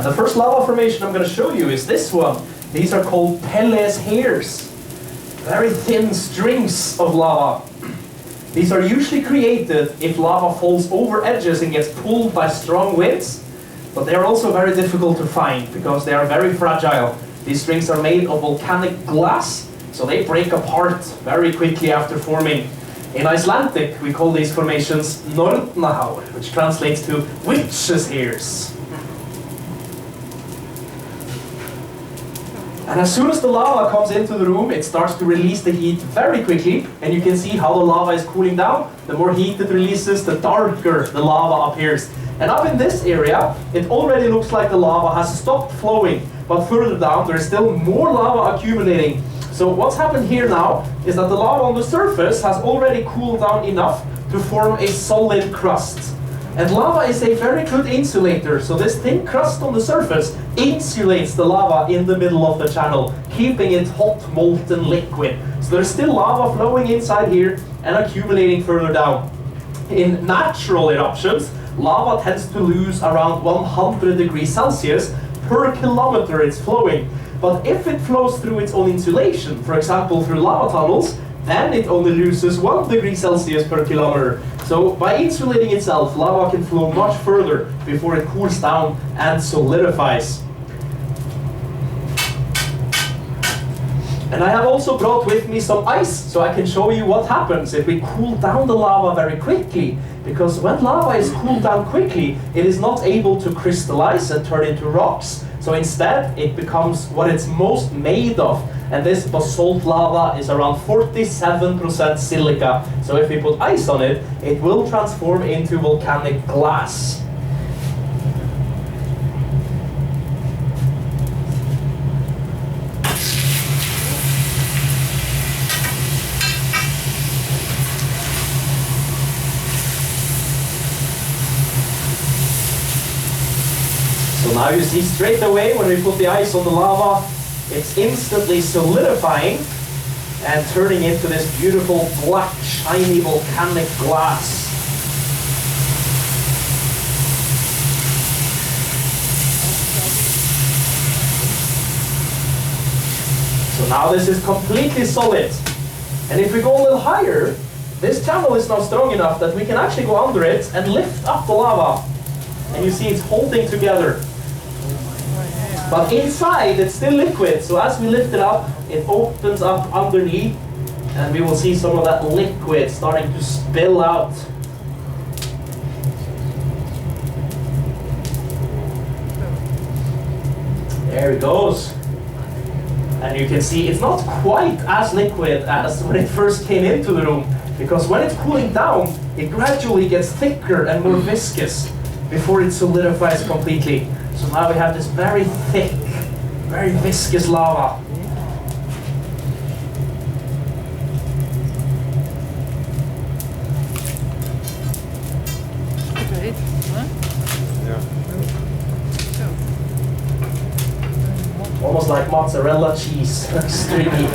And the first lava formation I'm going to show you is this one. These are called Pellé's hairs. Very thin strings of lava. These are usually created if lava falls over edges and gets pulled by strong winds, but they are also very difficult to find because they are very fragile. These strings are made of volcanic glass, so they break apart very quickly after forming. In Icelandic, we call these formations Nornahaur, which translates to witch's hairs. And as soon as the lava comes into the room, it starts to release the heat very quickly, and you can see how the lava is cooling down. The more heat it releases, the darker the lava appears. And up in this area, it already looks like the lava has stopped flowing, but further down there is still more lava accumulating. So what's happened here now is that the lava on the surface has already cooled down enough to form a solid crust. And lava is a very good insulator, so this thin crust on the surface insulates the lava in the middle of the channel, keeping it hot, molten liquid. So there's still lava flowing inside here and accumulating further down. In natural eruptions, lava tends to lose around 100 degrees Celsius per kilometer it's flowing. But if it flows through its own insulation, for example through lava tunnels, then it only loses 1 degree Celsius per kilometer. So by insulating itself, lava can flow much further before it cools down and solidifies. And I have also brought with me some ice, so I can show you what happens if we cool down the lava very quickly. Because when lava is cooled down quickly, it is not able to crystallize and turn into rocks. So instead, it becomes what it's most made of. And this basalt lava is around 47% silica. So if we put ice on it, it will transform into volcanic glass. So now you see straight away when we put the ice on the lava, it's instantly solidifying and turning into this beautiful black, shiny volcanic glass. So now this is completely solid. And if we go a little higher, this channel is now strong enough that we can actually go under it and lift up the lava. And you see it's holding together. But inside, it's still liquid, so as we lift it up, it opens up underneath, and we will see some of that liquid starting to spill out. There it goes. And you can see it's not quite as liquid as when it first came into the room, because when it's cooling down, it gradually gets thicker and more viscous before it solidifies completely. So now we have this very thick, very viscous lava. Almost like mozzarella cheese, stringy.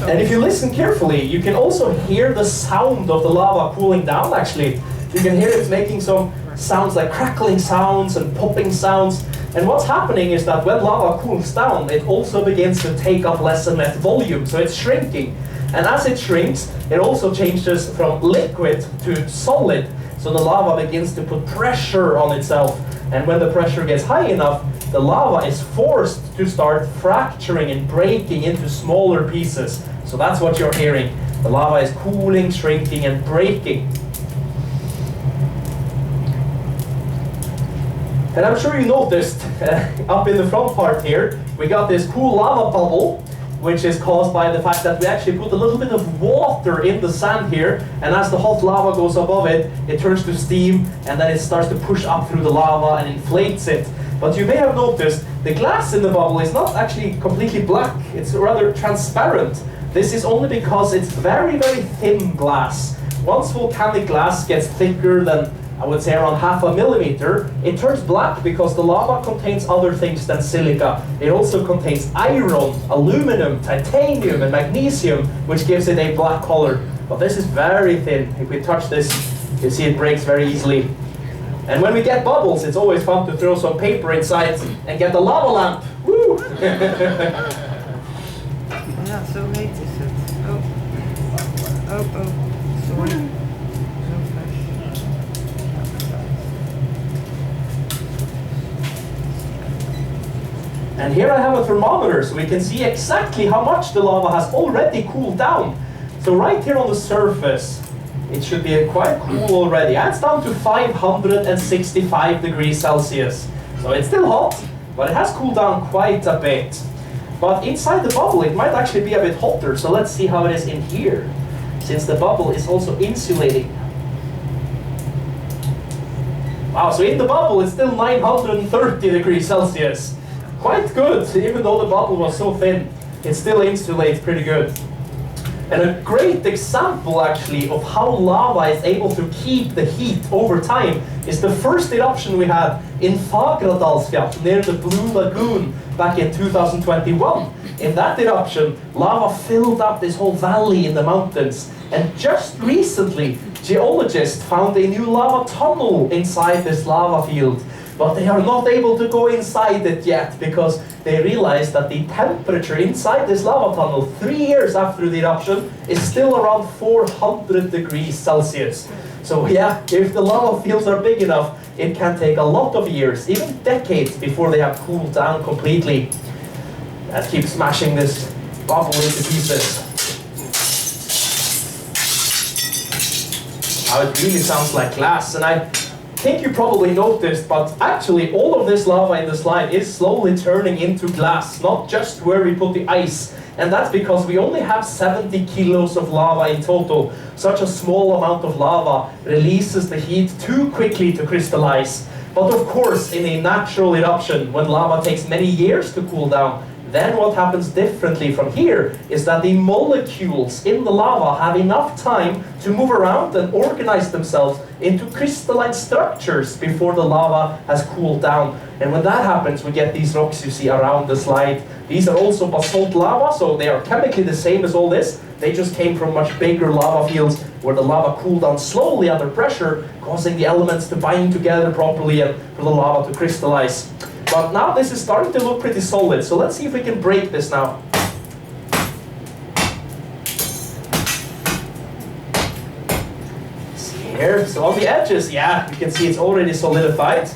And if you listen carefully, you can also hear the sound of the lava cooling down actually. You can hear it's making some sounds like crackling sounds and popping sounds. And what's happening is that when lava cools down, it also begins to take up less and less volume, so it's shrinking. And as it shrinks, it also changes from liquid to solid. So the lava begins to put pressure on itself. And when the pressure gets high enough, the lava is forced to start fracturing and breaking into smaller pieces. So that's what you're hearing. The lava is cooling, shrinking, and breaking. And I'm sure you noticed, up in the front part here, we got this cool lava bubble, which is caused by the fact that we actually put a little bit of water in the sand here, and as the hot lava goes above it, it turns to steam, and then it starts to push up through the lava and inflates it. But you may have noticed, the glass in the bubble is not actually completely black, it's rather transparent. This is only because it's very, very thin glass. Once volcanic glass gets thicker than, I would say, around 0.5 millimeter, it turns black because the lava contains other things than silica. It also contains iron, aluminum, titanium, and magnesium, which gives it a black color. But this is very thin. If we touch this, you see it breaks very easily. And when we get bubbles, it's always fun to throw some paper inside and get the lava lamp. Woo! Ja, zo heet is het. Oh, sorry. Zo fles. And here I have a thermometer, so we can see exactly how much the lava has already cooled down. So right here on the surface, it should be quite cool already. And it's down to 565 degrees Celsius. So it's still hot, but it has cooled down quite a bit. But inside the bubble, it might actually be a bit hotter. So let's see how it is in here, since the bubble is also insulating. Wow, so in the bubble, it's still 930 degrees Celsius. Quite good, even though the bubble was so thin. It still insulates pretty good. And a great example, actually, of how lava is able to keep the heat over time is the first eruption we had in Fagradalsfjall, near the Blue Lagoon, back in 2021. In that eruption, lava filled up this whole valley in the mountains. And just recently, geologists found a new lava tunnel inside this lava field. But they are not able to go inside it yet because they realized that the temperature inside this lava tunnel 3 years after the eruption is still around 400 degrees Celsius. So yeah, if the lava fields are big enough, it can take a lot of years, even decades, before they have cooled down completely. Let's keep smashing this bubble into pieces. Now it really sounds like glass, and I think you probably noticed, but actually all of this lava in the slide is slowly turning into glass, not just where we put the ice. And that's because we only have 70 kilos of lava in total. Such a small amount of lava releases the heat too quickly to crystallize. But of course, in a natural eruption, when lava takes many years to cool down, then what happens differently from here is that the molecules in the lava have enough time to move around and organize themselves into crystalline structures before the lava has cooled down. And when that happens, we get these rocks you see around the slide. These are also basalt lava, so they are chemically the same as all this. They just came from much bigger lava fields where the lava cooled down slowly under pressure, causing the elements to bind together properly and for the lava to crystallize. But now this is starting to look pretty solid, so let's see if we can break this now. See here, so on the edges, yeah, you can see it's already solidified.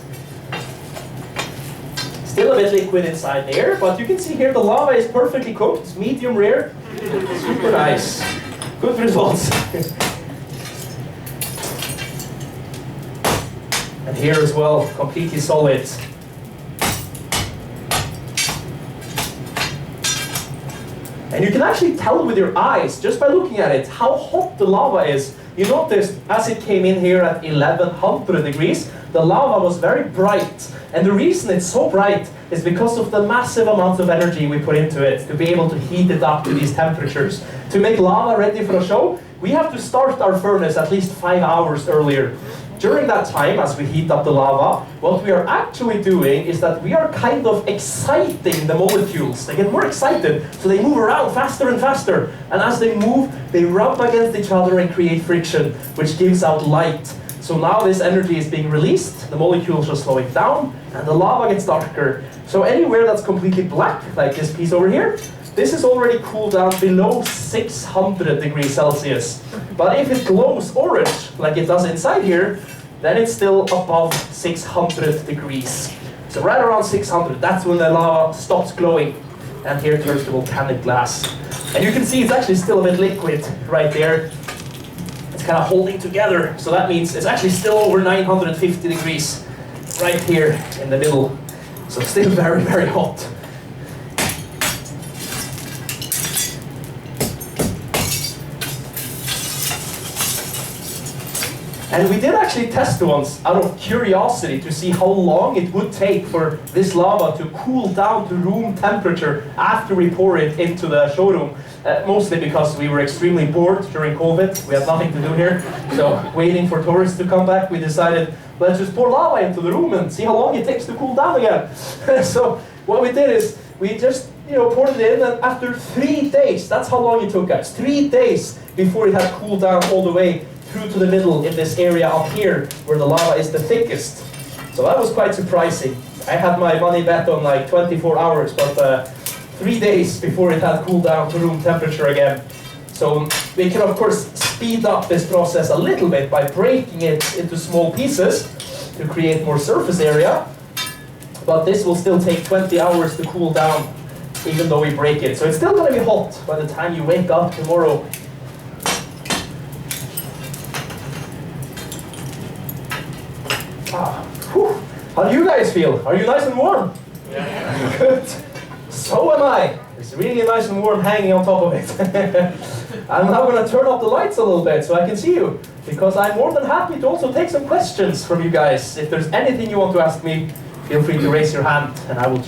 Still a bit liquid inside there, but you can see here the lava is perfectly cooked, it's medium rare, super nice. Good results. And here as well, completely solid. And you can actually tell with your eyes, just by looking at it, how hot the lava is. You noticed, as it came in here at 1100 degrees, the lava was very bright. And the reason it's so bright is because of the massive amount of energy we put into it to be able to heat it up to these temperatures. To make lava ready for a show, we have to start our furnace at least 5 hours earlier. During that time, as we heat up the lava, what we are actually doing is that we are kind of exciting the molecules. They get more excited, so they move around faster and faster. And as they move, they rub against each other and create friction, which gives out light. So now this energy is being released, the molecules are slowing down, and the lava gets darker. So anywhere that's completely black, like this piece over here, this is already cooled down below 600 degrees Celsius. But if it glows orange, like it does inside here, then it's still above 600 degrees. So right around 600, that's when the lava stops glowing. And here turns to volcanic glass. And you can see it's actually still a bit liquid right there. It's kind of holding together. So that means it's actually still over 950 degrees right here in the middle. So still very, very hot. And we did actually test once out of curiosity to see how long it would take for this lava to cool down to room temperature after we pour it into the showroom. Mostly because we were extremely bored during COVID. We had nothing to do here. So waiting for tourists to come back, we decided, let's just pour lava into the room and see how long it takes to cool down again. So what we did is we just poured it in, and after 3 days, that's how long it took us, 3 days before it had cooled down all the way through to the middle in this area up here where the lava is the thickest. So that was quite surprising. I had my money bet on like 24 hours, but 3 days before it had cooled down to room temperature again. So we can of course speed up this process a little bit by breaking it into small pieces to create more surface area. But this will still take 20 hours to cool down, even though we break it. So it's still going to be hot by the time you wake up tomorrow. How do you guys feel? Are you nice and warm? Yeah. Good. So am I. It's really nice and warm hanging on top of it. I'm now going to turn up the lights a little bit so I can see you, because I'm more than happy to also take some questions from you guys. If there's anything you want to ask me, feel free to raise your hand and I will try.